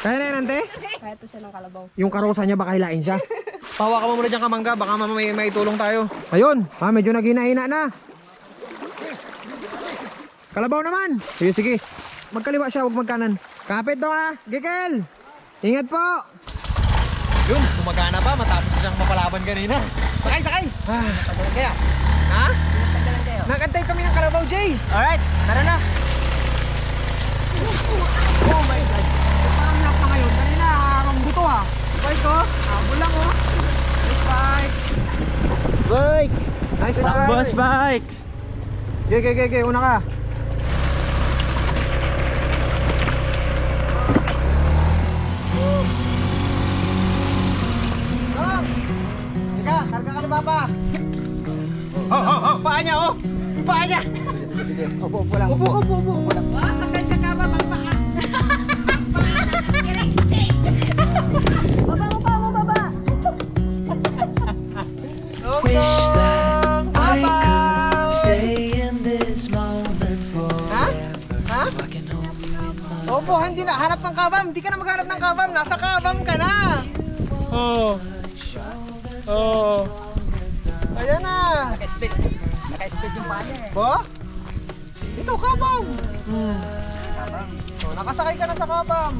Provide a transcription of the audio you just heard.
Kaya na yan, ante? Kaya to siya ng kalabaw. Yung karosa niya baka hilain siya. Pawa ka mo muna dyan kamangga, baka may tulong tayo. Ayun, medyo naghina-hina na. Kalabaw naman. Sige, sige. Magkaliwa siya, huwag magkanan. Kapit daw ha, Gikel. Ingat po. Yun, gumagana pa matapos siyang mapalaban kanina. Sakay, sakay. Natagalan kaya? Ha? Natagalan kayo? Nakantay kami ng kalabaw, Jay. Alright, tara na. Oh my God. Parang lap na ngayon. Kanina, harong buto ha. Spike ko. Habol lang oh. Nice spike. Bike! Nice spike. Boss bike! Ge, una ka. Ika, karga ka ni Papa. Paa niya, oh. Yung paa niya. Upo lang. Upo. Sakay siya ka ba magpaka? Baba mo, baba. Wish that I could stay in this moment forever. Ha? So I can hold you in my Opo, hindi na. Hanap ng kabam. Hindi ka na maghanap ng kabam. Nasa kabam ka na. Oh. Ayan na. Naka-speed yung paa niya eh. Bo? Ito, kabam. Oh, nakasakay ka na sa kabam.